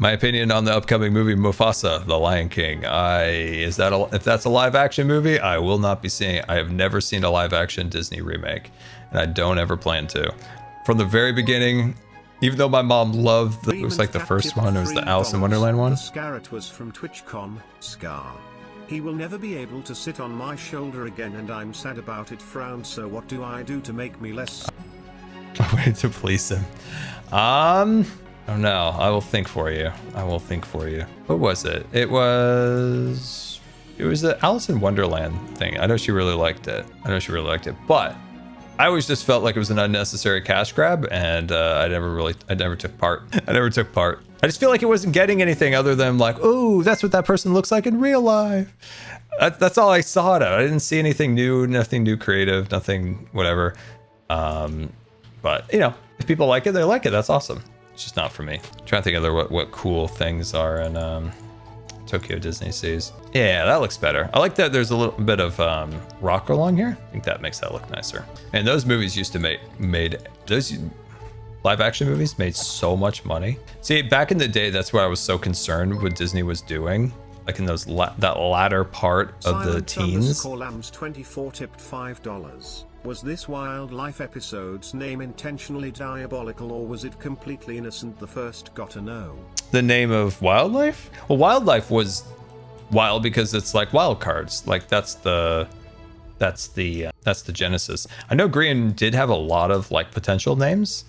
My opinion on the upcoming movie Mufasa, The Lion King. If that's a live action movie, I will not be seeing it. I have never seen a live action Disney remake, and I don't ever plan to. From the very beginning, even though my mom loved it was like the first one, it was the Alice in Wonderland one. Scarrett was from TwitchCon, Scar. He will never be able to sit on my shoulder again, and I'm sad about it. Frown. So what do I do to make me less? I wanted to please him. Oh no, I will think for you. I will think for you. What was it? It was the Alice in Wonderland thing. I know she really liked it. But I always just felt like it was an unnecessary cash grab, and I never took part. I just feel like it wasn't getting anything other than like, oh, that's what that person looks like in real life. That's all I saw it at. I didn't see anything new, nothing new creative, nothing whatever. But you know, if people like it, they like it. That's awesome. It's just not for me. I'm trying to think of what cool things are in Tokyo Disney Seas. Yeah, that looks better. I like that there's a little bit of rock along here. I think that makes that look nicer. And those movies used to those live action movies made so much money. See, back in the day, that's why I was so concerned what Disney was doing. Like in those that latter part of the teens. Lambs 24 tipped $5. Was this wildlife episode's name intentionally diabolical, or was it completely innocent? The first got to know. The name of wildlife? Well, wildlife was wild because it's like wild cards. Like that's the genesis. I know Green did have a lot of like potential names.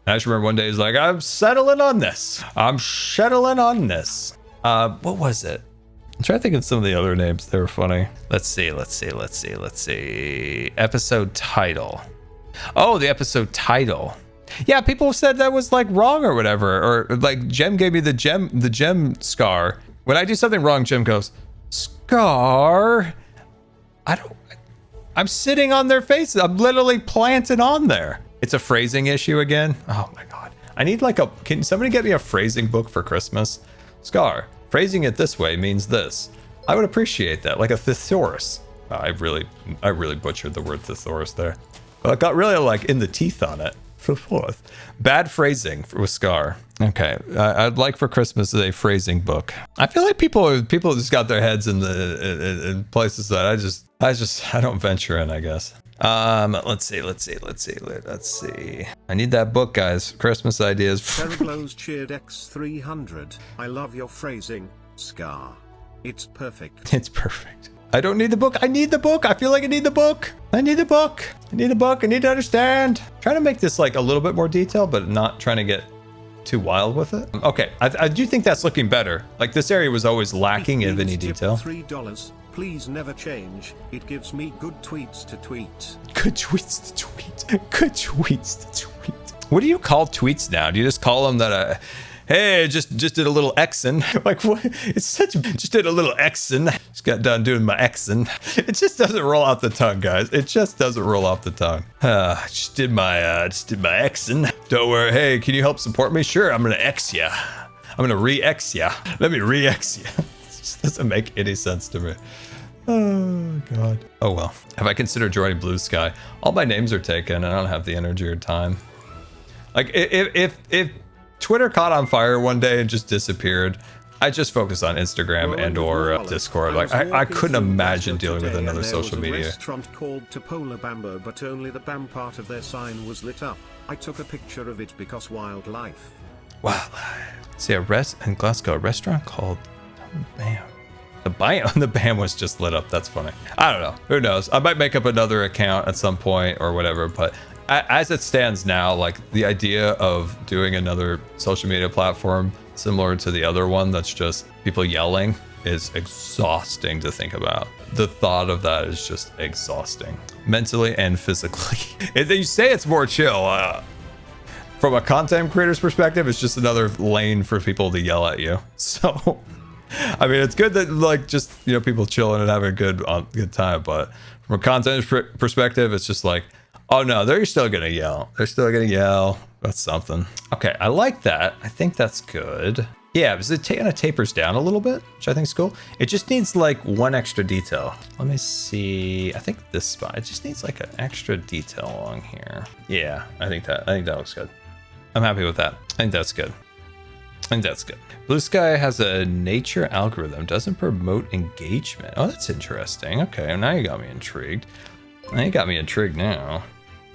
And I just remember one day he's like, I'm settling on this. What was it? I'm trying to think of some of the other names. They were funny. Let's see. Episode title. Oh, the episode title. Yeah, people said that was like wrong or whatever. Or like Jem gave me the gem scar. When I do something wrong, Jem goes, Scar. I'm sitting on their faces. I'm literally planted on there. It's a phrasing issue again. Oh my God. I need can somebody get me a phrasing book for Christmas? Scar. Phrasing it this way means this. I would appreciate that, like a thesaurus. I really butchered the word thesaurus there. But I got really like in the teeth on it. Fourth. Bad phrasing with Scar. Okay, I'd like for Christmas a phrasing book. I feel like people just got their heads in places that I don't venture in, I guess. Let's see. I need that book, guys. Christmas ideas. Terraglows cheered X300. I love your phrasing, Scar. It's perfect. It's perfect. I don't need the book. I need the book. I feel like I need the book. I need to understand. Trying to make this like a little bit more detailed, but not trying to get too wild with it. Okay, I do think that's looking better. Like this area was always lacking in any detail. $3. Please never change. It gives me good tweets to tweet. Good tweets to tweet. What do you call tweets now? Do you just call them that? Hey, just did a little Xing. Like what? Just did a little Xing. Just got done doing my Xing. It just doesn't roll off the tongue, guys. It just doesn't roll off the tongue. Just did my Xing. Don't worry. Hey, can you help support me? Sure, I'm gonna X ya. I'm gonna re-X ya. Let me re-X ya. It just doesn't make any sense to me. Oh God. Oh well. Have I considered joining Blue Sky? All my names are taken, and I don't have the energy or time. Like if Twitter caught on fire one day and just disappeared, I just focus on Instagram and or Discord. Like I couldn't imagine dealing with another social media. There was a restaurant called Topola Bambo, but only the BAM part of their sign was lit up. I took a picture of it because wildlife. Wildlife. See in Glasgow, a restaurant called BAM. The BAM was just lit up. That's funny. I don't know. Who knows? I might make up another account at some point or whatever, but as it stands now, like the idea of doing another social media platform similar to the other one that's just people yelling is exhausting to think about. The thought of that is just exhausting, mentally and physically. You say it's more chill. From a content creator's perspective, it's just another lane for people to yell at you. So, I mean, it's good that like just, you know, people chilling and having a good time. But from a content perspective, it's just like, oh no, they're still gonna yell. That's something. Okay, I like that. I think that's good. Yeah, because it kind of tapers down a little bit, which I think is cool. It just needs like one extra detail. Let me see. I think this spot, it just needs like an extra detail along here. Yeah, I think that looks good. I'm happy with that. I think that's good. I think that's good. Blue Sky has a nature algorithm, doesn't promote engagement. Oh, that's interesting. Okay, now you got me intrigued. Now you got me intrigued now.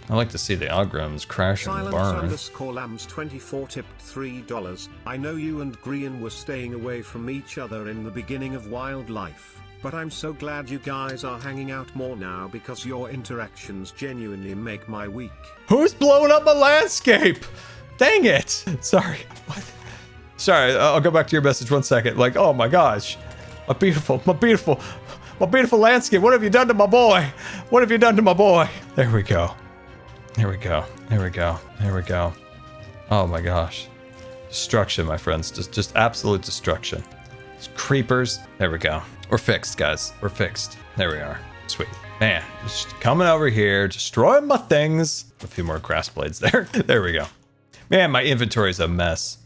I like to see the algorithms crash and burn. Silence_lambs24 tipped $3. I know you and Grian were staying away from each other in the beginning of wildlife, but I'm so glad you guys are hanging out more now because your interactions genuinely make my week. Who's blowing up my landscape? Dang it. Sorry. What? Sorry, I'll go back to your message 1 second. Like, oh my gosh. My beautiful landscape. What have you done to my boy? What have you done to my boy? There we go. There we go. There we go. There we go. Oh my gosh. Destruction, my friends. Just absolute destruction. It's creepers. There we go. We're fixed, guys. We're fixed. There we are. Sweet. Man, just coming over here, destroying my things. A few more grass blades there. There we go. Man, my inventory is a mess.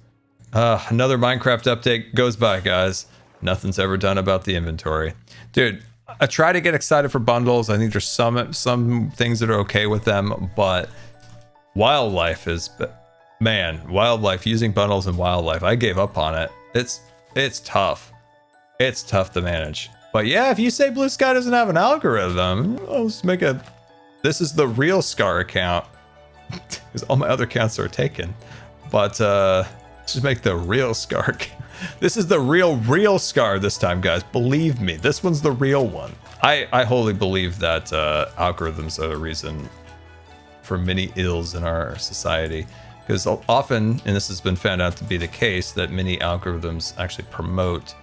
Another Minecraft update goes by, guys. Nothing's ever done about the inventory. Dude, I try to get excited for bundles. I think there's some things that are okay with them, but wildlife is, man, wildlife, using bundles and wildlife, I gave up on it. It's tough. It's tough to manage. But yeah, if you say Blue Sky doesn't have an algorithm, I'll just make a, this is the real Scar account. Because all my other accounts are taken. But just make the real Scar. This is the real Scar this time, guys. Believe me, this one's the real one. I wholly believe that algorithms are the reason for many ills in our society. Because often, and this has been found out to be the case, that many algorithms actually promote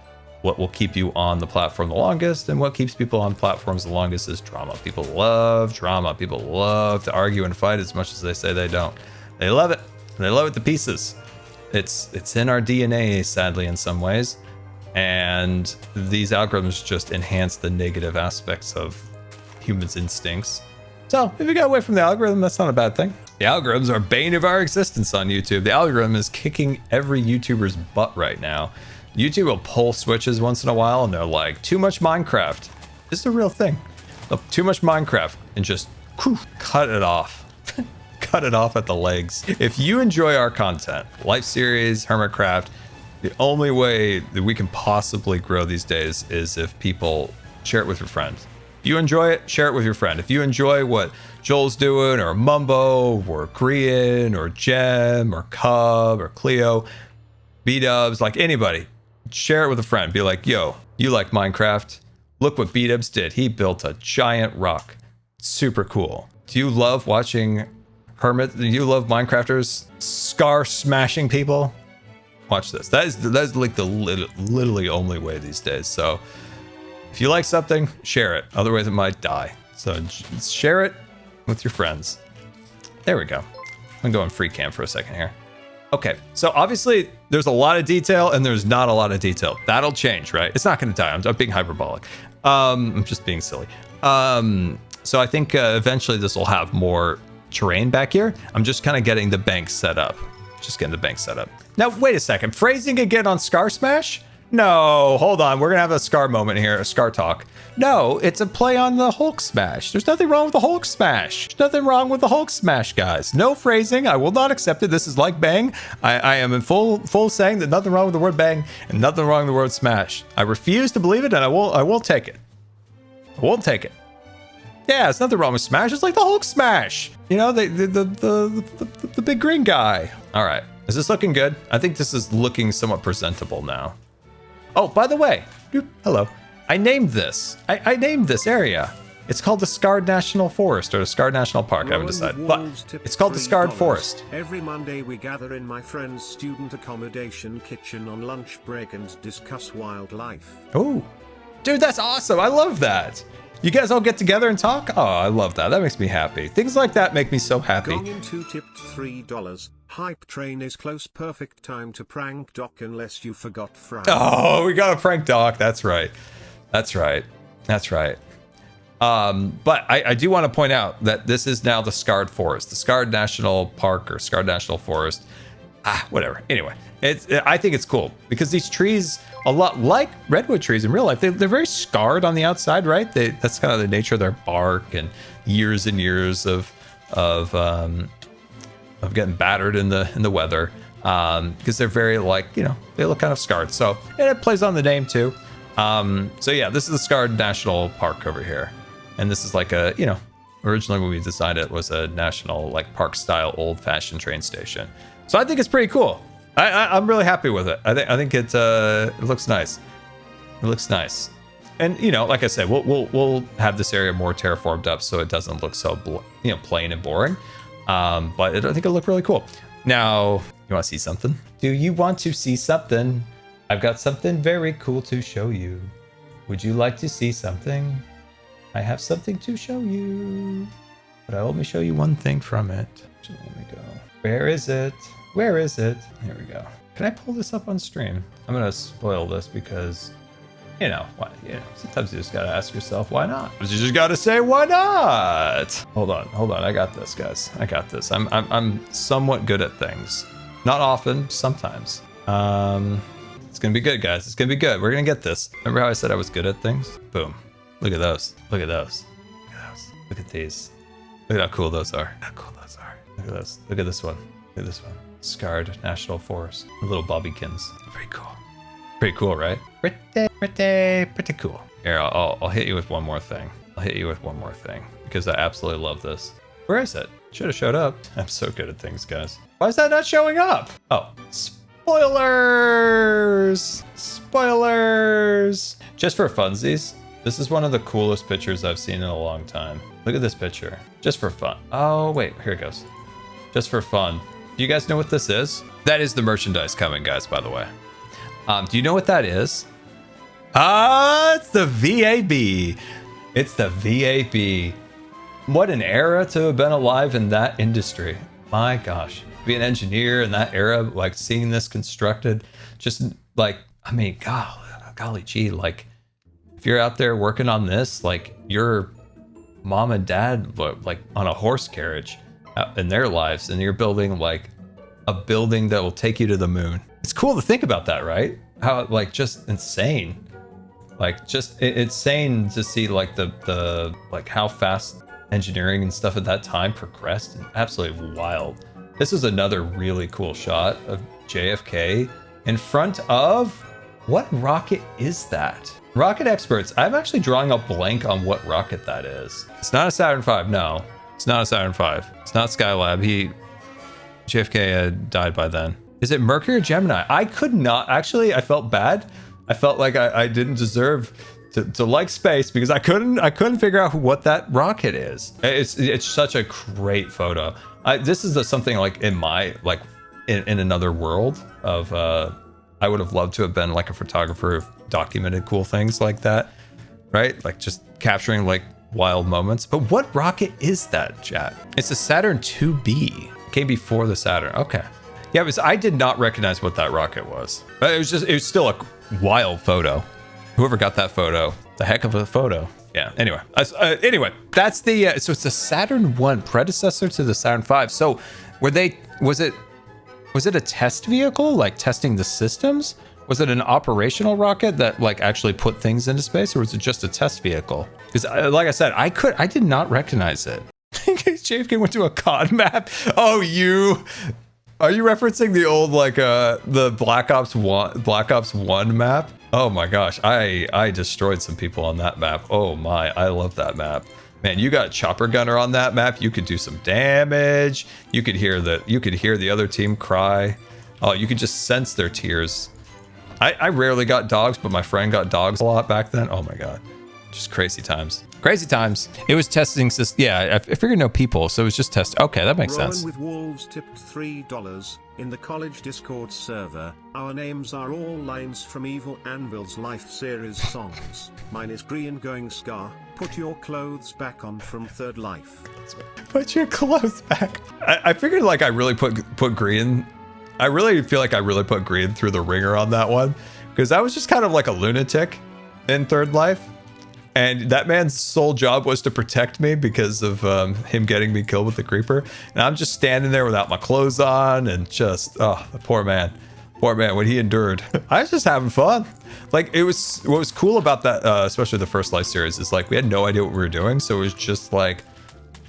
what will keep you on the platform the longest, and what keeps people on platforms the longest is drama. People love drama. People love to argue and fight as much as they say they don't. They love it. They love it to pieces. It's in our DNA, sadly, in some ways. And these algorithms just enhance the negative aspects of humans' instincts. So if you get away from the algorithm, that's not a bad thing. The algorithms are bane of our existence on YouTube. The algorithm is kicking every YouTuber's butt right now. YouTube will pull switches once in a while and they're like, too much Minecraft. This is a real thing. Too much Minecraft, and just cut it off. Cut it off at the legs. If you enjoy our content, Life Series, Hermitcraft, the only way that we can possibly grow these days is if people share it with your friends. If you enjoy it, share it with your friend. If you enjoy what Joel's doing, or Mumbo, or Grian, or Jem, or Cub, or Cleo, B-Dubs, like anybody, share it with a friend. Be like, yo, you like Minecraft? Look what B-Dubs did. He built a giant rock. Super cool. Do you love watching Hermit? Do you love Minecrafters Scar smashing people? Watch this. That is like the literally only way these days. So if you like something, share it. Otherwise it might die. So share it with your friends. There we go. I'm going free cam for a second here. Okay, so obviously there's a lot of detail and there's not a lot of detail. That'll change, right? It's not going to die. I'm being hyperbolic. I'm just being silly. So I think eventually this will have more terrain back here. I'm just kind of getting the bank set up. Just getting the bank set up. Now, wait a second. Phrasing again on Scar Smash? No, hold on. We're going to have a Scar moment here, a Scar talk. No, it's a play on the Hulk Smash. There's nothing wrong with the Hulk Smash. There's nothing wrong with the Hulk Smash, guys. No phrasing. I will not accept it. This is like bang. I am in full saying that nothing wrong with the word bang and nothing wrong with the word smash. I refuse to believe it, and I won't take it. I won't take it. Yeah, it's nothing wrong with Smash. It's like the Hulk Smash. You know, the big green guy. All right. Is this looking good? I think this is looking somewhat presentable now. Oh, by the way, hello. I named this. I named this area. It's called the Scarred National Forest or the Scarred National Park. I haven't decided, but it's called the Scarred Forest. Every Monday we gather in my friend's student accommodation kitchen on lunch break and discuss wildlife. Oh, dude, that's awesome. I love that. You guys all get together and talk? Oh, I love that. That makes me happy. Things like that make me so happy. Gong in 2 tipped $3. Hype train is close. Perfect time to prank Doc unless you forgot Fry. Oh, we got a prank Doc. That's right. That's right. That's right. But I do want to point out that this is now the Scarred Forest, the Scarred National Park or Scarred National Forest. Whatever. Anyway, I think it's cool because these trees, a lot like redwood trees in real life, they're very scarred on the outside, right? That's kind of the nature of their bark and years of getting battered in the weather. because they're very like, you know, they look kind of scarred. So and it plays on the name too. So yeah, this is the Scarred National Park over here, and this is like a, you know, originally when we designed it was a national like park style old fashioned train station. So I think it's pretty cool. I'm really happy with it. I think it looks nice. It looks nice. And you know, like I said, we'll have this area more terraformed up so it doesn't look so you know, plain and boring. But I think it'll look really cool. Now, you want to see something? Do you want to see something? I've got something very cool to show you. Would you like to see something? I have something to show you, but I'll only show you one thing from it. Actually, let me go. Where is it? Where is it? Here we go. Can I pull this up on stream? I'm gonna spoil this because, you know, why? You know, sometimes you just gotta ask yourself, why not? You just gotta say, why not? Hold on. I got this, guys. I got this. I'm somewhat good at things. Not often, sometimes. It's gonna be good, guys. It's gonna be good. We're gonna get this. Remember how I said I was good at things? Boom. Look at those. Look at those. Look at those. Look at these. Look at how cool those are. How cool those are. Look at those. Look at this one. Look at this one. Scarred National Forest. The little bobbykins. Pretty cool. Pretty cool, right? Pretty cool. Here, I'll hit you with one more thing. I'll hit you with one more thing because I absolutely love this. Where is it? Should have showed up. I'm so good at things, guys. Why is that not showing up? Oh, spoilers! Spoilers! Just for funsies, this is one of the coolest pictures I've seen in a long time. Look at this picture. Just for fun. Oh, wait, here it goes. Just for fun. Do you guys know what this is? That is the merchandise coming, guys, by the way. Do you know what that is? It's the VAB. It's the VAB. What an era to have been alive in that industry. My gosh. Be an engineer in that era, like seeing this constructed, just like, I mean, golly gee, like if you're out there working on this, like your mom and dad, like on a horse carriage in their lives, and you're building like a building that will take you to the moon. It's cool to think about that, right? How like just insane. Like just insane to see like the like how fast engineering and stuff at that time progressed. Absolutely wild. This is another really cool shot of JFK in front of, what rocket is that? Rocket experts, I'm actually drawing a blank on what rocket that is. It's not a Saturn V, no. It's not a Saturn V. It's not Skylab. JFK had died by then. Is it Mercury or Gemini? I could not, actually, I felt bad. I felt like I didn't deserve to like space because I couldn't figure out what that rocket is. It's such a great photo. This is something like in my, like in another world of, I would have loved to have been like a photographer who documented cool things like that, right? Like just capturing like wild moments. But what rocket is that, chat? It's a Saturn 2B. It came before the Saturn. Okay. Yeah, I did not recognize what that rocket was. But it was still a wild photo. Whoever got that photo, the heck of a photo. Yeah. Anyway, that's the so it's the Saturn 1 predecessor to the Saturn 5. So was it a test vehicle, like testing the systems? Was it an operational rocket that like actually put things into space, or was it just a test vehicle? Because like I said, I did not recognize it. JFK went to a COD map. Oh, are you referencing the old like the Black Ops 1 map? Oh my gosh, I destroyed some people on that map. Oh my, I love that map. Man, you got Chopper Gunner on that map. You could do some damage. You could hear the other team cry. Oh, you could just sense their tears. I rarely got dogs, but my friend got dogs a lot back then. Oh my god. Just crazy times. Crazy times. It was testing. Yeah, I figured no people, so it was just test. Okay, that makes sense. Rowan with Wolves tipped $3 in the college Discord server. Our names are all lines from Evil Anvil's Life series songs. Mine is Green Going Scar. Put your clothes back on from Third Life. Put your clothes back. I figured like I really put green. I really feel like I really put green through the ringer on that one, because I was just kind of like a lunatic in Third Life. And that man's sole job was to protect me because of him getting me killed with the creeper. And I'm just standing there without my clothes on and just, oh, the poor man, what he endured. I was just having fun. Like what was cool about that, especially the first Life series, is like we had no idea what we were doing. So it was just like,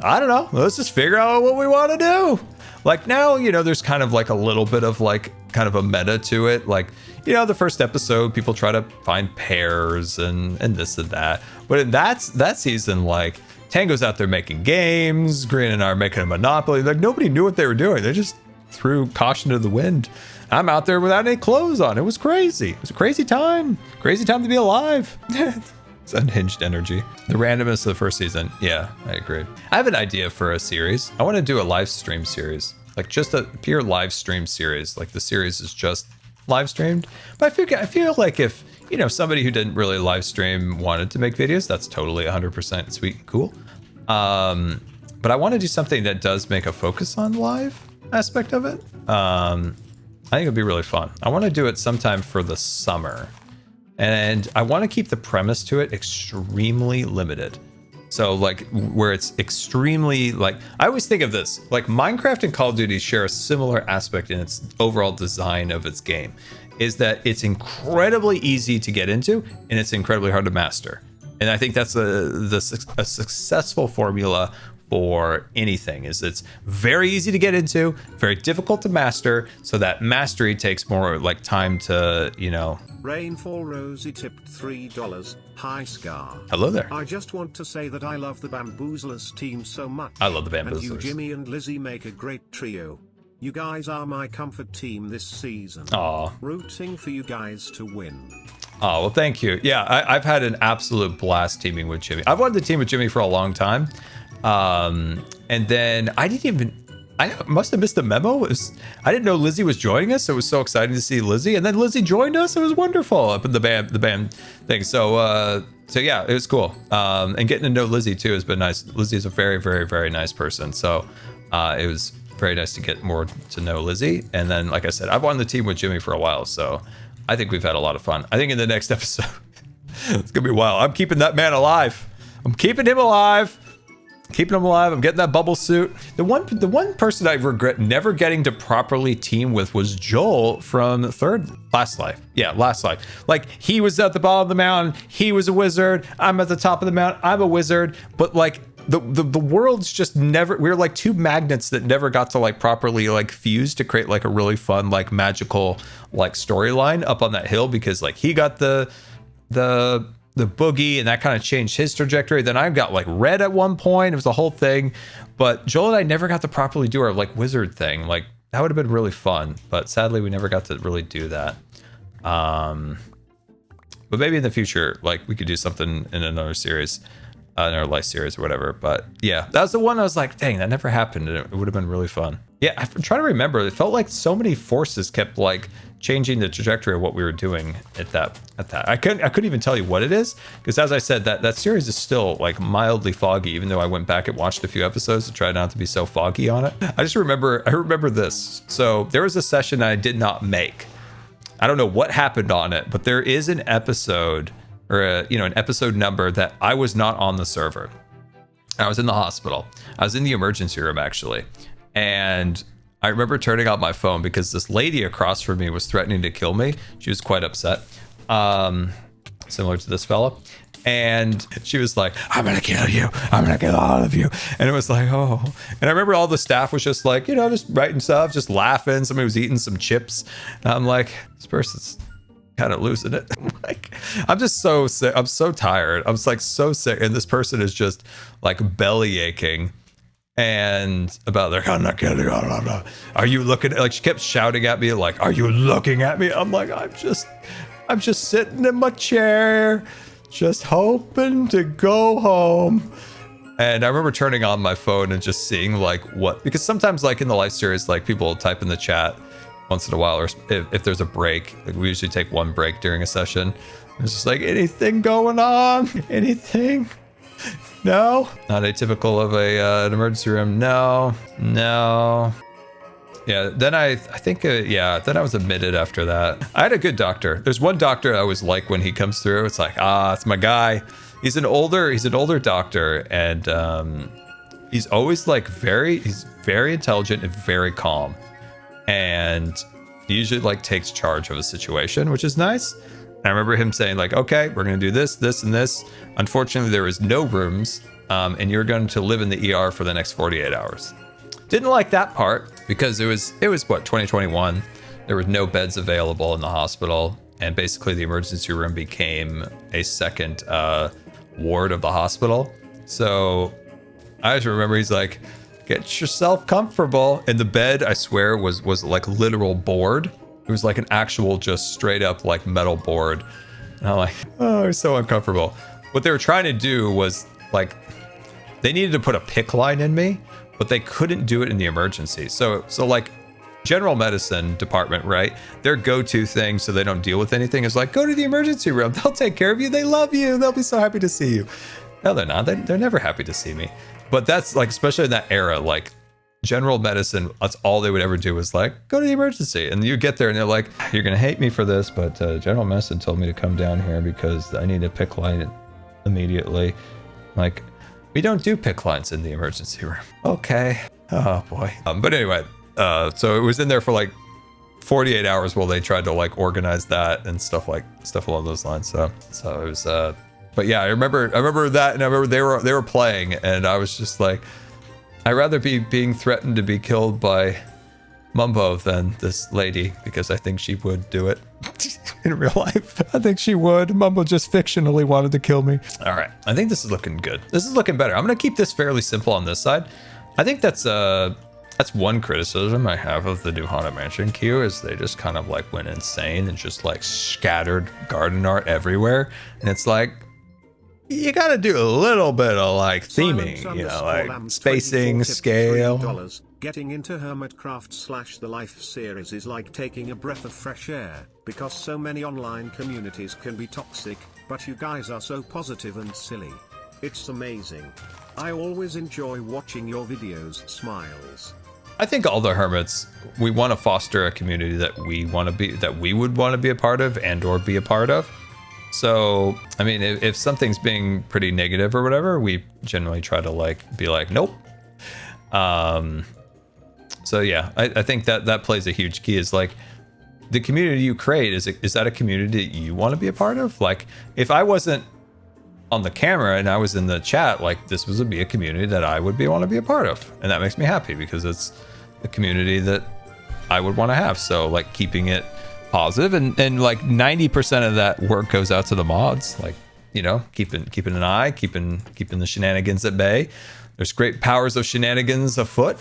I don't know, let's just figure out what we want to do. Like now, you know, there's kind of like a little bit of like kind of a meta to it. Like, you know, the first episode, people try to find pairs and this and that. But in that season, like Tango's out there making games, Green and I are making a Monopoly. Like nobody knew what they were doing. They just threw caution to the wind. I'm out there without any clothes on. It was crazy. It was a crazy time. Crazy time to be alive. It's unhinged energy. The randomness of the first season. Yeah, I agree. I have an idea for a series. I want to do a live stream series, like just a pure live stream series. Like the series is just live streamed. But I feel like if, you know, somebody who didn't really live stream wanted to make videos, that's totally 100% sweet and cool. But I want to do something that does make a focus on live aspect of it. I think it'd be really fun. I want to do it sometime for the summer. And I want to keep the premise to it extremely limited. So like where it's extremely like, I always think of this, like Minecraft and Call of Duty share a similar aspect in its overall design of its game, is that it's incredibly easy to get into and it's incredibly hard to master. And I think that's a successful formula for anything, is it's very easy to get into, very difficult to master, so that mastery takes more like time to, you know. Rainfall Rosie tipped $3. Hi Scar. Hello there. I just want to say that I love the Bamboozlers team so much. I love the Bamboozlers. And you, Jimmy and Lizzie, make a great trio. You guys are my comfort team this season. Aw. Rooting for you guys to win. Oh, well, thank you. Yeah, I've had an absolute blast teaming with Jimmy. I've wanted to team with Jimmy for a long time. And then I must have missed the memo. I didn't know Lizzie was joining us. So it was so exciting to see Lizzie. And then Lizzie joined us. It was wonderful up in the band thing. So yeah, it was cool. And getting to know Lizzie too has been nice. Lizzie is a very, very, very nice person. So it was very nice to get more to know Lizzie. And then, like I said, I've won the team with Jimmy for a while. So I think we've had a lot of fun. I think in the next episode, it's going to be wild. I'm keeping that man alive. I'm keeping him alive. Keeping him alive. I'm getting that bubble suit. The one person I regret never getting to properly team with was Joel from Last Life. Yeah, Last Life. Like, he was at the bottom of the mountain. He was a wizard. I'm at the top of the mountain. I'm a wizard. But like the worlds just never, we were like two magnets that never got to like properly like fuse to create like a really fun like magical like storyline up on that hill, because like he got the boogie and that kind of changed his trajectory. Then I got like red at one point. It was the whole thing. But Joel and I never got to properly do our like wizard thing. Like that would have been really fun. But sadly, we never got to really do that. But maybe in the future, like we could do something in another series, another life series or whatever. But yeah, that was the one I was like, dang, that never happened. And it would have been really fun. Yeah, I'm trying to remember. It felt like so many forces kept like changing the trajectory of what we were doing at that. I couldn't even tell you what it is, because as I said, that series is still like mildly foggy, even though I went back and watched a few episodes to try not to be so foggy on it. I remember this. So there was a session I did not make. I don't know what happened on it, but there is an episode or an episode number that I was not on the server. I was in the hospital. I was in the emergency room actually. And I remember turning out my phone because this lady across from me was threatening to kill me. She was quite upset, similar to this fella. And she was like, I'm going to kill you. I'm going to kill all of you. And it was like, oh. And I remember all the staff was just like, just writing stuff, just laughing. Somebody was eating some chips. And I'm like, this person's kind of losing it. Like, I'm just so sick. I'm so tired. I'm like so sick. And this person is just like belly aching. And about like, I'm not kidding. Are you looking at, like, she kept shouting at me like, are you looking at me? I'm like, I'm just sitting in my chair, just hoping to go home. And I remember turning on my phone and just seeing like because sometimes like in the live series, like people will type in the chat once in a while, or if there's a break, like we usually take one break during a session. It's just like, anything going on? Anything? No, not atypical of an emergency room. No. Yeah, then I think, then I was admitted after that. I had a good doctor. There's one doctor I always like when he comes through. It's like, it's my guy. He's an older doctor, and he's always like he's very intelligent and very calm. And he usually like takes charge of a situation, which is nice. I remember him saying like, okay, we're going to do this, this, and this. Unfortunately, there is no rooms, and you're going to live in the ER for the next 48 hours. Didn't like that part because it was what, 2021. There were no beds available in the hospital, and basically the emergency room became a second ward of the hospital. So I just remember he's like, get yourself comfortable. And the bed, I swear, was like literal board. It was like an actual just straight up like metal board. And I'm like, oh, it's so uncomfortable. What they were trying to do was like, they needed to put a PICC line in me, but they couldn't do it in the emergency. So like general medicine department, right? Their go-to thing so they don't deal with anything is like, go to the emergency room. They'll take care of you. They love you. They'll be so happy to see you. No, they're not. They're never happy to see me. But that's like, especially in that era, like general medicine, that's all they would ever do was like, go to the emergency. And you get there and they're like, you're going to hate me for this, but general medicine told me to come down here because I need a PICC line immediately. Like, we don't do PICC lines in the emergency room. Okay. Oh boy. But anyway, so it was in there for like 48 hours while they tried to like organize that and stuff along those lines. So it was, but yeah, I remember that, and I remember they were playing, and I was just like, I'd rather be being threatened to be killed by Mumbo than this lady, because I think she would do it in real life. I think she would. Mumbo just fictionally wanted to kill me. All right, I think this is looking good. This is looking better. I'm gonna keep this fairly simple on this side. I think that's one criticism I have of the new Haunted Mansion queue, is they just kind of like went insane and just like scattered garden art everywhere, and it's like, you gotta do a little bit of like theming, you know, like spacing, scale. Getting into Hermitcraft / the Life series is like taking a breath of fresh air, because so many online communities can be toxic, but you guys are so positive and silly. It's amazing. I always enjoy watching your videos. Smiles. I think all the hermits, we want to foster a community that we would want to be a part of and or be a part of. So, I mean, if something's being pretty negative or whatever, we generally try to like be like, nope. So yeah, I think that plays a huge key, is like the community you create, is that a community that you want to be a part of? Like if I wasn't on the camera and I was in the chat, like this would be a community that I would want to be a part of. And that makes me happy because it's the community that I would want to have. So like keeping it positive, and like 90% of that work goes out to the mods, like, you know, keeping an eye, keeping the shenanigans at bay. There's great powers of shenanigans afoot,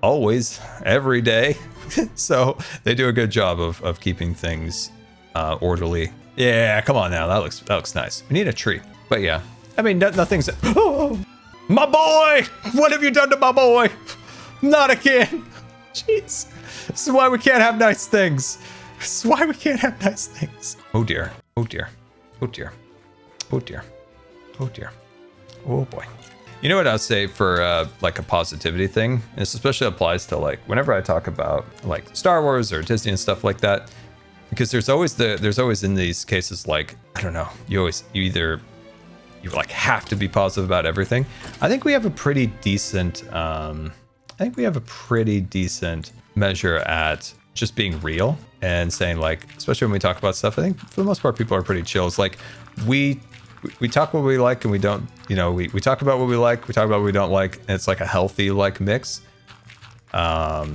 always, every day. So they do a good job of keeping things orderly. Yeah, come on now, that looks nice. We need a tree, but yeah, I mean, nothing's. Oh, my boy, what have you done to my boy? Not again. Jeez, this is why we can't have nice things. This is why we can't have nice things. Oh dear. Oh dear. Oh dear. Oh dear. Oh dear. Oh boy. You know what I'd say for like a positivity thing? And this especially applies to like whenever I talk about like Star Wars or Disney and stuff like that, because there's always in these cases, like, I don't know, you like have to be positive about everything. I think we have a pretty decent measure at just being real and saying, like, especially when we talk about stuff, I think for the most part people are pretty chill. It's like we talk what we like and we don't, you know, we talk about what we like, we talk about what we don't like, and it's like a healthy like mix. I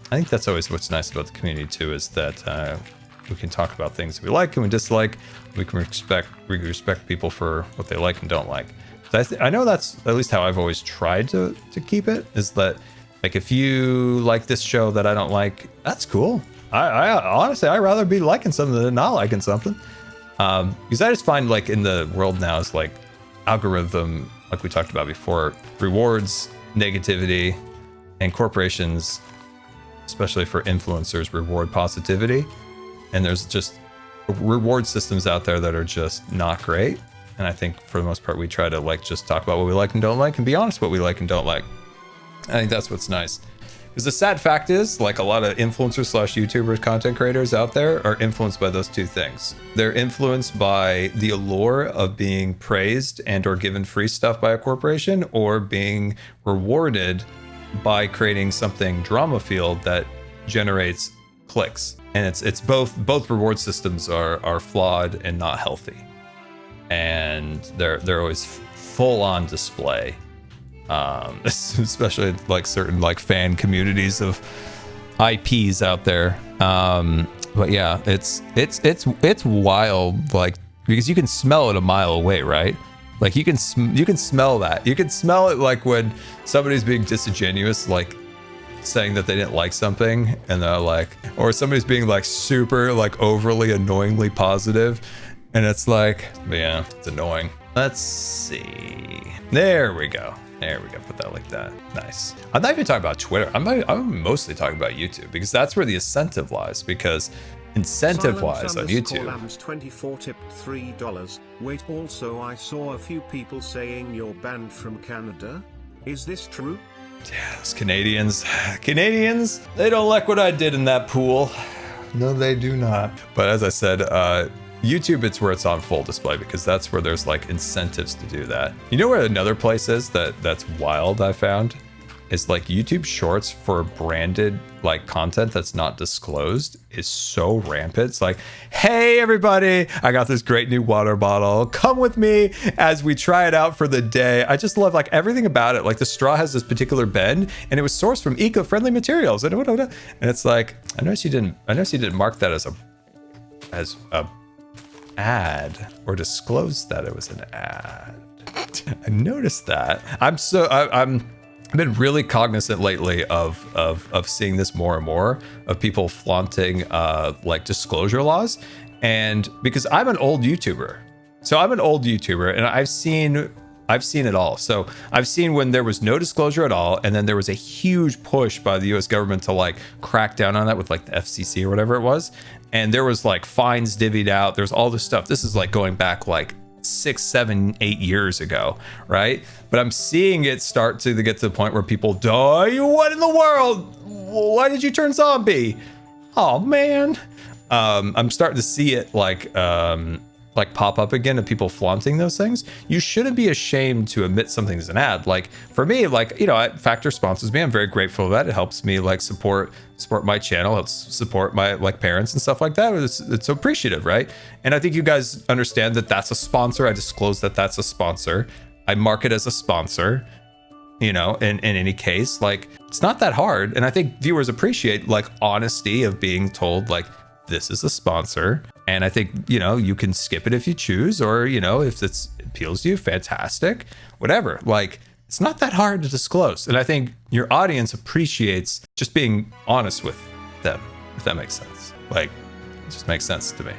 think that's always what's nice about the community too, is that we can talk about things we like and we dislike. We can respect people for what they like and don't like. So I know that's at least how I've always tried to keep it, is that like if you like this show that I don't like, that's cool. I honestly, I'd rather be liking something than not liking something. Because I just find like in the world now, it's like algorithm, like we talked about before, rewards negativity, and corporations, especially for influencers, reward positivity. And there's just reward systems out there that are just not great. And I think for the most part, we try to like just talk about what we like and don't like and be honest what we like and don't like. I think that's what's nice. Because the sad fact is, like a lot of influencers / YouTubers, content creators out there are influenced by those two things. They're influenced by the allure of being praised and or given free stuff by a corporation, or being rewarded by creating something drama-filled that generates clicks. And it's both reward systems are flawed and not healthy. And they're always full on display. Especially like certain like fan communities of IPs out there. But yeah, it's wild, like, because you can smell it a mile away, right? Like you can smell that. You can smell it like when somebody's being disingenuous, like saying that they didn't like something, and they're like, or somebody's being like super like overly annoyingly positive, and it's like, yeah, it's annoying. Let's see. There we go. There we go. Put that like that. Nice. I'm not even talking about Twitter. I'm mostly talking about YouTube, because that's where the incentive lies. Because incentive wise on YouTube. Lambs24 tipped $3. Wait, also I saw a few people saying you're banned from Canada. Is this true? Yeah, those Canadians, they don't like what I did in that pool. No, they do not. But as I said, YouTube, it's where it's on full display, because that's where there's like incentives to do that. You know where another place is that's wild, I found? Is like YouTube Shorts for branded like content that's not disclosed is so rampant. It's like, hey everybody, I got this great new water bottle. Come with me as we try it out for the day. I just love like everything about it. Like the straw has this particular bend, and it was sourced from eco-friendly materials. And it's like, I noticed you didn't mark that as a ad or disclose that it was an ad. I noticed that. I've been really cognizant lately of seeing this more and more, of people flaunting like disclosure laws. And because I'm an old YouTuber, and I've seen it all. So I've seen when there was no disclosure at all, and then there was a huge push by the US government to like crack down on that with like the FCC or whatever it was. And there was like fines divvied out. There's all this stuff. This is like going back like 6, 7, 8 years ago, right? But I'm seeing it start to get to the point where people die. What in the world? Why did you turn zombie? Oh man. I'm starting to see it like pop up again, of people flaunting those things. You shouldn't be ashamed to admit something as an ad. Like for me, like, you know, Factor sponsors me. I'm very grateful for that. It helps me like support my channel, helps support my like parents and stuff like that. It's appreciative, right? And I think you guys understand that that's a sponsor. I disclose that that's a sponsor. I mark it as a sponsor, you know, in any case, like it's not that hard. And I think viewers appreciate like honesty of being told like, this is a sponsor. And I think, you know, you can skip it if you choose, or, you know, if it appeals to you, fantastic, whatever. Like, it's not that hard to disclose. And I think your audience appreciates just being honest with them, if that makes sense. Like, it just makes sense to me.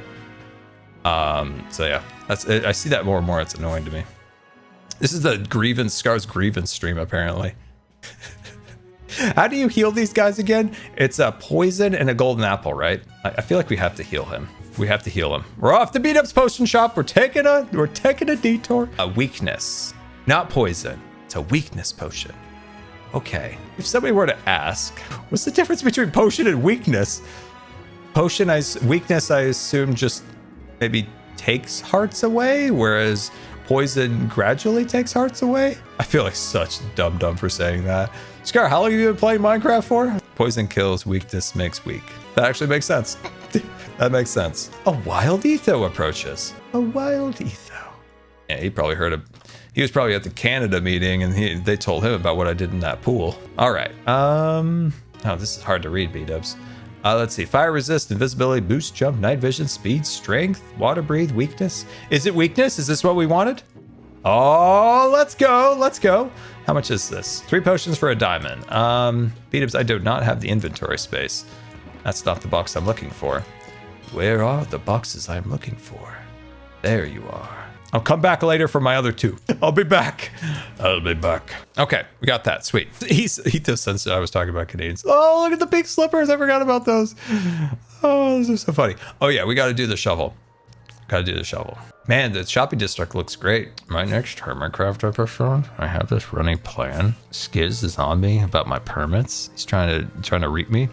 So yeah, I see that more and more. It's annoying to me. This is the Scars grievance stream, apparently. How do you heal these guys again? It's a poison and a golden apple, right? I feel like we have to heal him. We have to heal him. We're off to Beat Up's potion shop. We're taking a detour. A weakness, not poison. It's a weakness potion. Okay. If somebody were to ask, what's the difference between potion and weakness? Weakness, I assume, just maybe takes hearts away, whereas poison gradually takes hearts away. I feel like such dumb for saying that. Scar, how long have you been playing Minecraft for? Poison kills, weakness makes weak. That actually makes sense. That makes sense. A wild etho approaches. A wild etho. Yeah, he probably heard of. He was probably at the Canada meeting, and they told him about what I did in that pool. All right. Oh, this is hard to read, B-dubs. Let's see. Fire resist, invisibility, boost, jump, night vision, speed, strength, water breathe, weakness. Is it weakness? Is this what we wanted? Oh, let's go. Let's go. How much is this? 3 potions for a diamond. B-dubs, I do not have the inventory space. That's not the box I'm looking for. Where are the boxes I'm looking for? There you are. I'll come back later for my other 2. I'll be back. Okay, we got that. Sweet. He just sensed I was talking about Canadians. Oh, look at the pink slippers. I forgot about those. Oh, those are so funny. Oh, yeah, we got to do the shovel. Man, the shopping district looks great. My next Hermitcraft episode, I have this running plan. Skiz is on me about my permits. He's trying to reap me.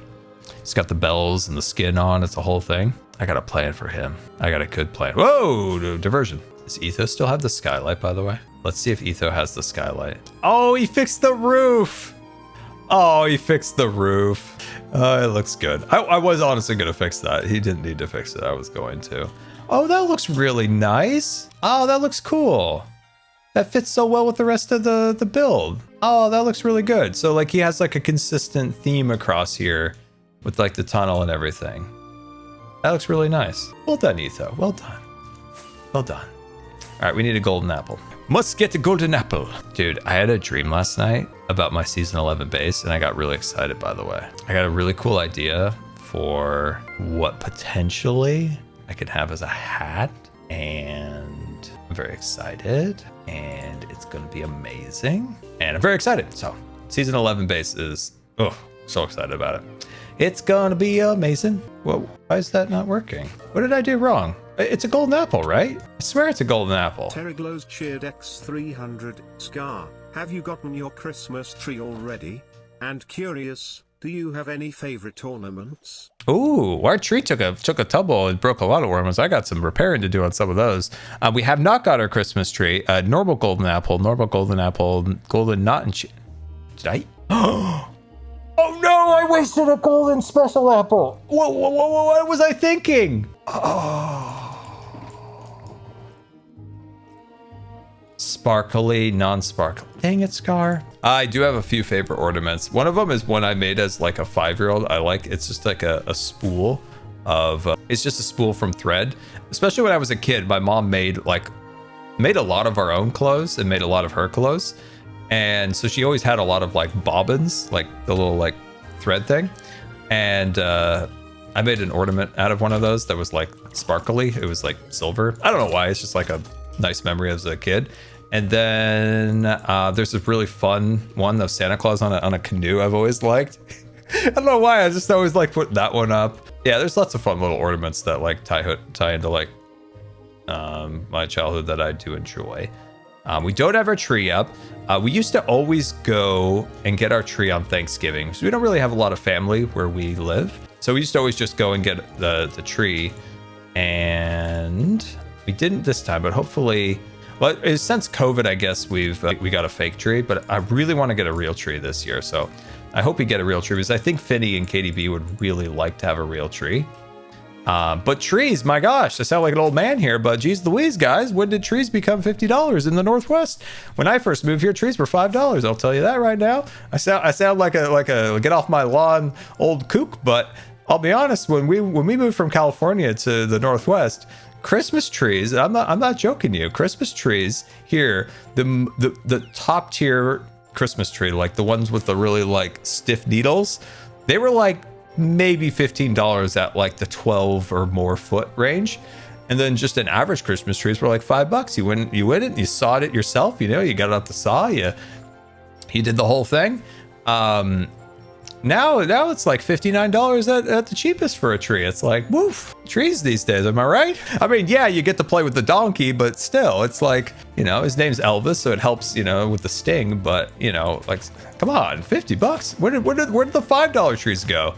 He's got the bells and the skin on. It's a whole thing. I got a plan for him. I got a good plan. Whoa, diversion. Does Etho still have the skylight, by the way? Let's see if Etho has the skylight. Oh, he fixed the roof. Oh, he fixed the roof. It looks good. I was honestly going to fix that. He didn't need to fix it. I was going to. Oh, that looks really nice. Oh, that looks cool. That fits so well with the rest of the build. Oh, that looks really good. So like he has like a consistent theme across here with like the tunnel and everything. That looks really nice. Well done, Etho. Well done. Well done. All right, we need a golden apple. Must get a golden apple. Dude, I had a dream last night about my season 11 base, and I got really excited, by the way. I got a really cool idea for what potentially I could have as a hat, and I'm very excited, and it's gonna be amazing, and I'm very excited. So season 11 base is, oh, so excited about it. It's gonna be amazing. Well, why is that not working? What did I do wrong? It's a golden apple, right? I swear it's a golden apple. Terraglows cheered X300. Scar, have you gotten your Christmas tree already? And curious, do you have any favorite ornaments? Ooh, our tree took a tumble and broke a lot of ornaments. I got some repairing to do on some of those. We have not got our Christmas tree. Normal golden apple, golden not and did I? Oh no, I wasted a golden special apple. What was I thinking? Oh. Sparkly, non-sparkly. Dang it, Scar. I do have a few favorite ornaments. One of them is one I made as like a 5-year-old. I like, it's just like a spool of, it's just a spool from thread. Especially when I was a kid, my mom made a lot of our own clothes and made a lot of her clothes. And so she always had a lot of like bobbins, like the little like thread thing. And I made an ornament out of one of those that was like sparkly. It was like silver. I don't know why. It's just like a nice memory as a kid. And then there's this really fun one of Santa Claus on a canoe I've always liked. I don't know why. I just always like putting that one up. Yeah, there's lots of fun little ornaments that like tie into like my childhood that I do enjoy. We don't have our tree up. We used to always go and get our tree on Thanksgiving. So we don't really have a lot of family where we live. So we used to always just go and get the tree. And we didn't this time, but hopefully, well, since COVID, I guess we got a fake tree, but I really want to get a real tree this year. So I hope we get a real tree because I think Finny and KDB would really like to have a real tree. But trees, my gosh, I sound like an old man here, but geez Louise, guys, when did trees become $50 in the Northwest? When I first moved here, trees were $5. I'll tell you that right now. I sound like a get off my lawn old kook, but I'll be honest, when we moved from California to the Northwest, Christmas trees, I'm not joking you, Christmas trees here, the top tier Christmas tree, like the ones with the really like stiff needles, they were like maybe $15 at like the 12 or more foot range. And then just an average Christmas trees were like $5. You went it, you sawed it yourself, you know, you got it out the saw, you did the whole thing. Now it's like $59 at the cheapest for a tree. It's like, woof, trees these days, am I right? I mean, yeah, you get to play with the donkey, but still, it's like, you know, his name's Elvis, so it helps, you know, with the sting, but, you know, like, come on, $50? Where did the $5 trees go?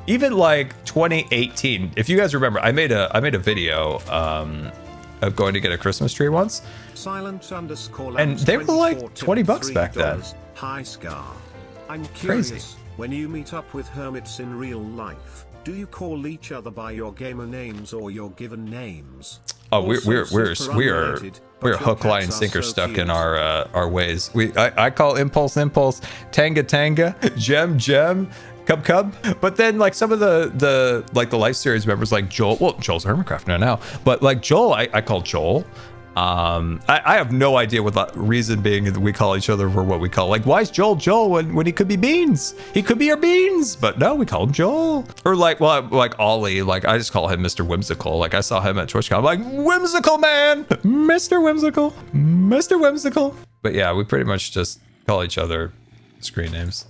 Even like 2018, if you guys remember, I made a video of going to get a Christmas tree once. And they were like $20 back then. Hi Scar. I'm curious, crazy. When you meet up with hermits in real life, do you call each other by your gamer names or your given names? Oh, we're hook, line, and sinker stuck in our ways. I call Impulse, Tanga, Gem, Cub. But then like some of the life series members like Joel, well, Joel's Hermicraft now, but like Joel, I call Joel. I have no idea what the reason being that we call each other for what we call. Like, why is Joel when he could be Beans? He could be our Beans, but no, we call him Joel. Or like, well, like Ollie, like I just call him Mr. Whimsical. Like I saw him at TwitchCon, I'm like, Whimsical man, Mr. Whimsical. But yeah, we pretty much just call each other screen names.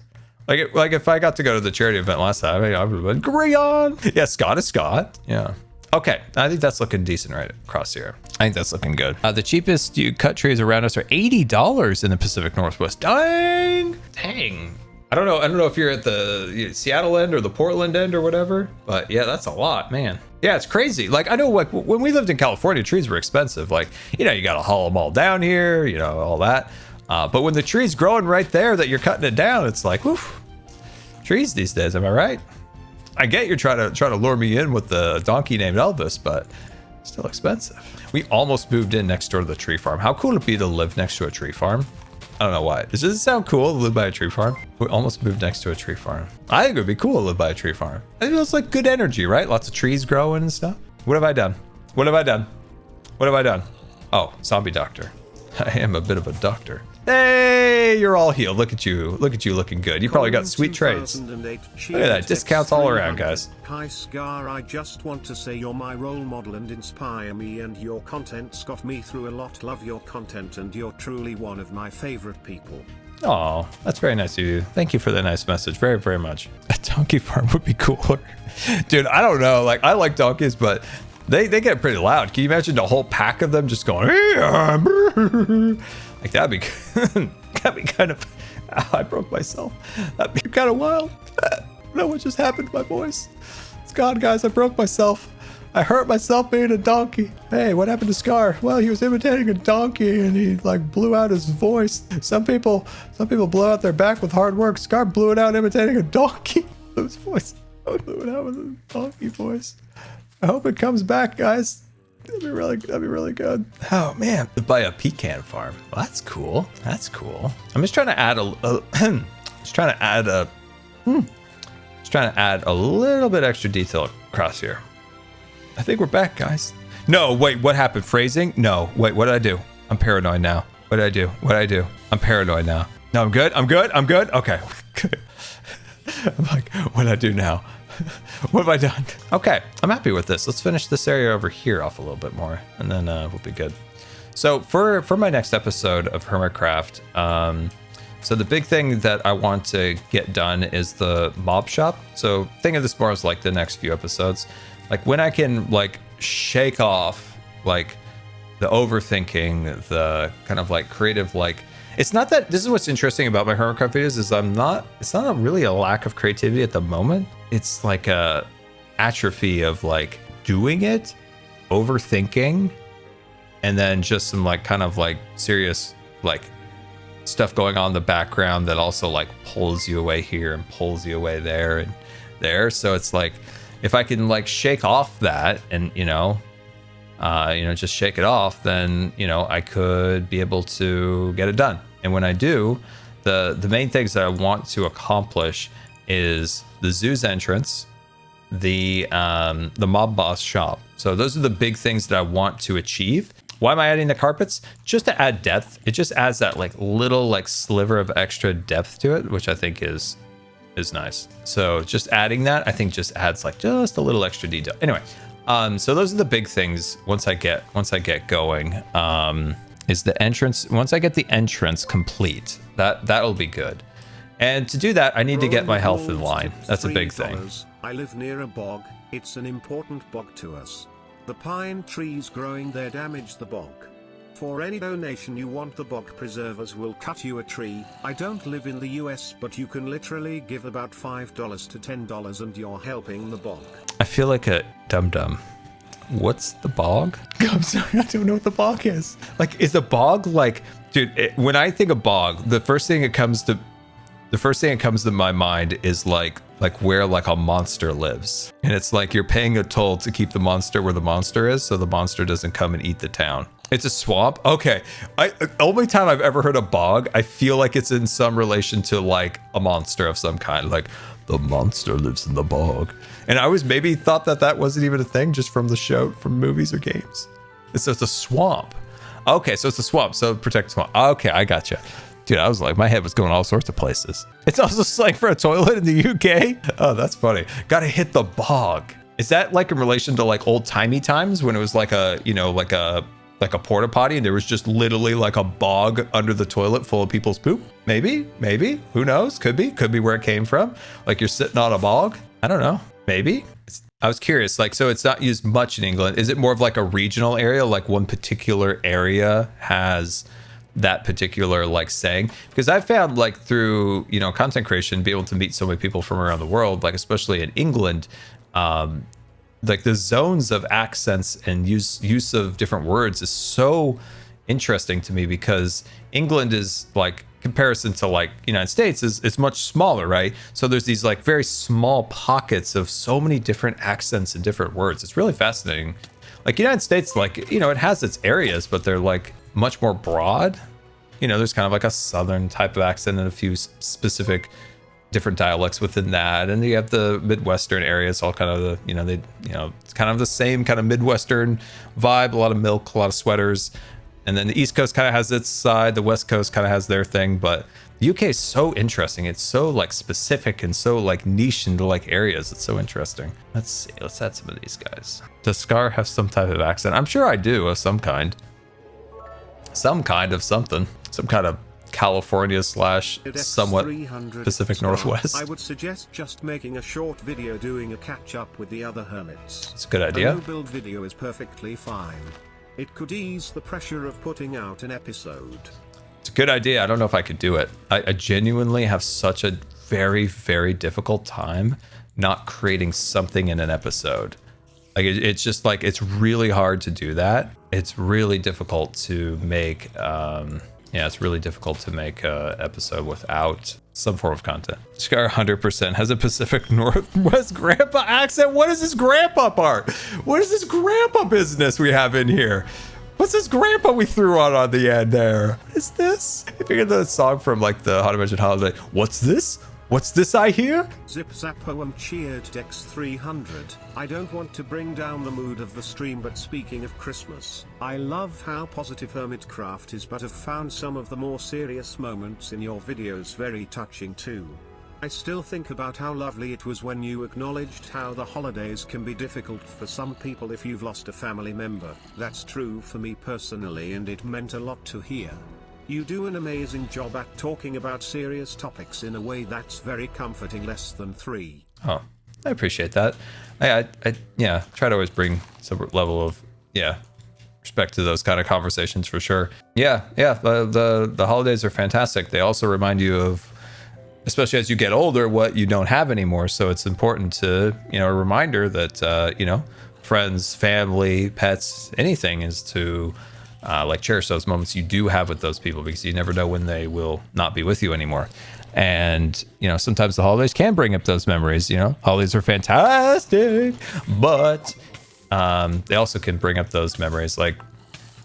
Like if I got to go to the charity event last time, I would have been Grion. Yeah, Scott is Scott. Yeah. Okay, I think that's looking decent right across here. I think that's looking good. The cheapest you cut trees around us are $80 in the Pacific Northwest. Dang. I don't know if you're at the Seattle end or the Portland end or whatever, but yeah, that's a lot, man. Yeah, it's crazy. Like I know, like when we lived in California, trees were expensive. Like, you know, you got to haul them all down here, you know, all that. But when the tree's growing right there that you're cutting it down, it's like, woof, trees these days, am I right? I get you're trying to lure me in with the donkey named Elvis, but Still expensive. We almost moved in next door to the tree farm. How cool would it be to live next to a tree farm? I don't know why. Does it sound cool to live by a tree farm? We almost moved next to a tree farm. I think it would be cool to live by a tree farm. I think it's like good energy, right? Lots of trees growing and stuff. What have I done? What have I done? What have I done? Oh, zombie doctor. I am a bit of a doctor. Hey, you're all healed. Look at you. Look at you looking good. You probably got sweet trades. Look at that. Discounts all around, guys. Hi Scar, I just want to say you're my role model and inspire me, and your content's got me through a lot. Love your content and you're truly one of my favorite people. Oh, that's very nice of you. Thank you for the nice message. Very, very much. A donkey farm would be cooler. Dude, I don't know. Like, I like donkeys, but they get pretty loud. Can you imagine the whole pack of them just going, like that'd be kind of, I broke myself. That'd be kind of wild. I don't know what just happened to my voice. It's gone, guys. I broke myself. I hurt myself being a donkey. Hey, what happened to Scar? Well, he was imitating a donkey and he like blew out his voice. Some people blow out their back with hard work. Scar blew it out imitating a donkey. Blew his voice. I blew it out with a donkey voice. I hope it comes back, guys. That'd be really good. Oh man, buy a pecan farm. Well, that's cool. That's cool. I'm just trying to add just trying to add a little bit extra detail across here. I think we're back, guys. No, wait, what happened? Phrasing? No, wait, what did I do? I'm paranoid now. What did I do? What did I do? I'm paranoid now. No, I'm good. I'm good. I'm good. Okay. I'm like, what did I do now? What have I done? Okay, I'm happy with this. Let's finish this area over here off a little bit more, and then we'll be good. So for my next episode of Hermitcraft, so the big thing that I want to get done is the mob shop. So think of this more as like the next few episodes, like when I can like shake off like the overthinking, the kind of like creative, like it's not that, this is what's interesting about my Hermitcraft videos is it's not really a lack of creativity at the moment. It's like a atrophy of like doing it, overthinking, and then just some like kind of like serious like stuff going on in the background that also like pulls you away here and pulls you away there and there. So it's like, if I can like shake off that and, just shake it off, then, I could be able to get it done. And when I do, the main things that I want to accomplish is the zoo's entrance, the mob boss shop. So those are the big things that I want to achieve. Why am I adding the carpets? Just to add depth. It just adds that like little like sliver of extra depth to it, which I think is nice. So just adding that, I think just adds like just a little extra detail. Anyway, so those are the big things once I get going. Is the entrance, once I get the entrance complete, that'll be good. And to do that, I need to get my health in line. That's a big thing. I live near a bog. It's an important bog to us. The pine trees growing there damage the bog. For any donation you want, the bog preservers will cut you a tree. I don't live in the US, but you can literally give about $5 to $10 and you're helping the bog. I feel like a dum-dum. What's the bog? I'm sorry, I don't know what the bog is. Like, is the bog like, dude, when I think of bog, the first thing that comes to my mind is like where like a monster lives. And it's like you're paying a toll to keep the monster where the monster is, so the monster doesn't come and eat the town. It's a swamp? Okay. Only time I've ever heard a bog, I feel like it's in some relation to like a monster of some kind. Like, the monster lives in the bog. And I always maybe thought that wasn't even a thing just from the show, from movies or games. It's just a swamp. Okay, so it's a swamp, so protect the swamp. Okay, I gotcha. Dude, I was like, my head was going all sorts of places. It's also slang for a toilet in the UK? Oh, that's funny. Gotta hit the bog. Is that like in relation to like old timey times when it was like a, like a porta potty and there was just literally like a bog under the toilet full of people's poop? Maybe, who knows? Could be where it came from. Like you're sitting on a bog. I don't know. Maybe. I was curious, like, so it's not used much in England. Is it more of like a regional area? Like one particular area has that particular like saying? Because I've found like through, content creation, be able to meet so many people from around the world, like especially in England, like the zones of accents and use of different words is so interesting to me, because England is like, comparison to like United States is much smaller, right? So there's these like very small pockets of so many different accents and different words. It's really fascinating. Like United States, like, you know, it has its areas, but they're like much more broad. You know, there's kind of like a Southern type of accent and a few specific different dialects within that. And you have the Midwestern areas, all kind of the, you know, it's kind of the same kind of Midwestern vibe, a lot of milk, a lot of sweaters. And then the East Coast kind of has its side, the West Coast kind of has their thing, but the UK is so interesting. It's so like specific and so like niche into like areas. It's so interesting. Let's see, let's add some of these guys. Does Scar have some type of accent? I'm sure I do, of some kind. Some kind of something. Some kind of California / somewhat Pacific Northwest. I would suggest just making a short video doing a catch up with the other hermits. It's a good idea. A no-build video is perfectly fine. It could ease the pressure of putting out an episode. It's a good idea. I don't know if I could do it. I genuinely have such a very, very difficult time not creating something in an episode. Like it's just like, it's really hard to do that. It's really difficult to make, it's really difficult to make an episode without some form of content. Scar 100% has a Pacific Northwest grandpa accent. What is this grandpa part? What is this grandpa business we have in here? What's this grandpa we threw on the end there? What is this? I figured the song from like the Haunted Mansion Holiday. What's this? What's this I hear? Zip Zap Poem cheered Dex 300. I don't want to bring down the mood of the stream, but speaking of Christmas, I love how positive Hermitcraft is, but have found some of the more serious moments in your videos very touching too. I still think about how lovely it was when you acknowledged how the holidays can be difficult for some people if you've lost a family member. That's true for me personally, and it meant a lot to hear. You do an amazing job at talking about serious topics in a way that's very comforting. Less than 3. Oh, I appreciate that. I try to always bring some level of, respect to those kind of conversations for sure. The holidays are fantastic. They also remind you of, especially as you get older, what you don't have anymore. So it's important to, a reminder that, friends, family, pets, anything is to cherish those moments you do have with those people, because you never know when they will not be with you anymore. And, sometimes the holidays can bring up those memories. Holidays are fantastic, but they also can bring up those memories. Like,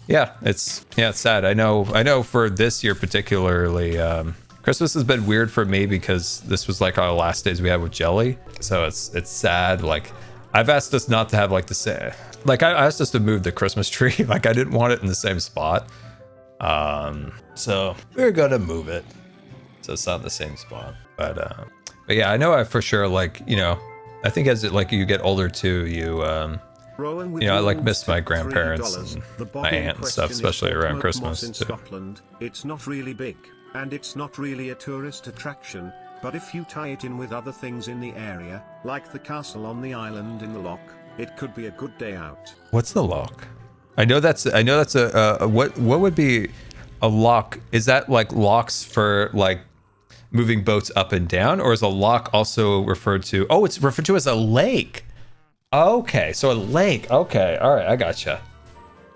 it's sad. I know for this year particularly, Christmas has been weird for me because this was like our last days we had with Jelly. So it's sad. Like, I've asked us not to have like the same, I asked us to move the Christmas tree. Like, I didn't want it in the same spot. So we're gonna move it so it's not in the same spot. But yeah, I know I for sure, I think as you get older too, I miss my grandparents and my aunt and stuff, especially around Christmas in Scotland. It's not really big, and it's not really a tourist attraction, but if you tie it in with other things in the area, like the castle on the island in the loch, it could be a good day out. What's the loch? I know that's a what would be a loch? Is that like locks for like moving boats up and down, or is a loch also referred to? Oh, it's referred to as a lake. Okay, so a lake. Okay, all right, I gotcha.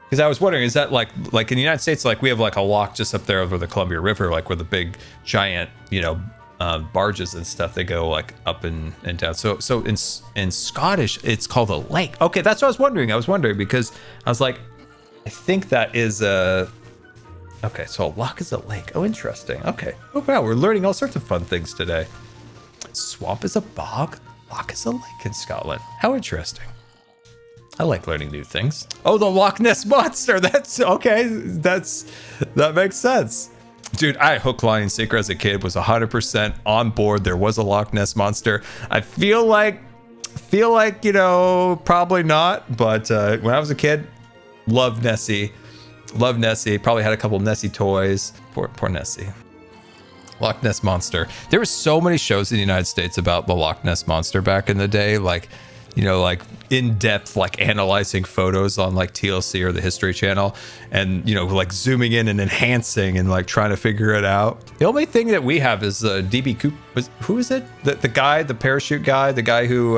Because I was wondering, is that like in the United States, like we have like a loch just up there over the Columbia River, like where the big giant, barges and stuff, they go like up and down. So in Scottish, it's called a lake. Okay, that's what I was wondering. I was wondering because I was like, I think that is a. Okay, so a loch is a lake. Oh, interesting. Okay. Oh wow, we're learning all sorts of fun things today. Swamp is a bog. Loch is a lake in Scotland. How interesting. I like learning new things. Oh, the Loch Ness Monster. That's okay. That makes sense. Dude, I hook, line, and sinker as a kid, was 100% on board. There was a Loch Ness Monster. I feel like, probably not. But when I was a kid, loved Nessie. Loved Nessie. Probably had a couple Nessie toys. Poor Nessie. Loch Ness Monster. There were so many shows in the United States about the Loch Ness Monster back in the day. Like in-depth, analyzing photos on TLC or the History Channel, and zooming in and enhancing and trying to figure it out. The only thing that we have is DB Cooper. Who is it? The guy, the parachute guy, the guy who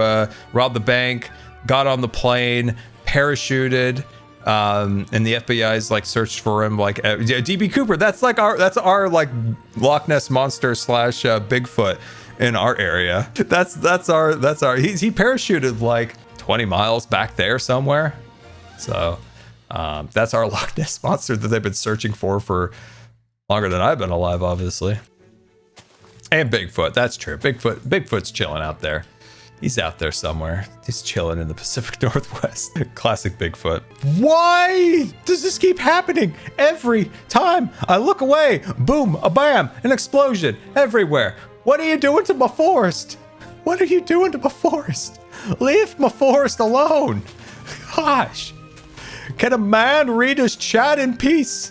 robbed the bank, got on the plane, parachuted, and the FBI's searched for him. DB Cooper. That's our Loch Ness Monster / Bigfoot in our area. That's our he parachuted 20 miles back there somewhere. So that's our Loch Ness monster that they've been searching for longer than I've been alive, obviously. And Bigfoot, that's true. Bigfoot's chilling out there. He's out there somewhere. He's chilling in the Pacific Northwest. Classic Bigfoot. Why does this keep happening every time I look away? Boom, a bam, an explosion everywhere. What are you doing to my forest? What are you doing to my forest? Leave my forest alone. Gosh. Can a man read his chat in peace?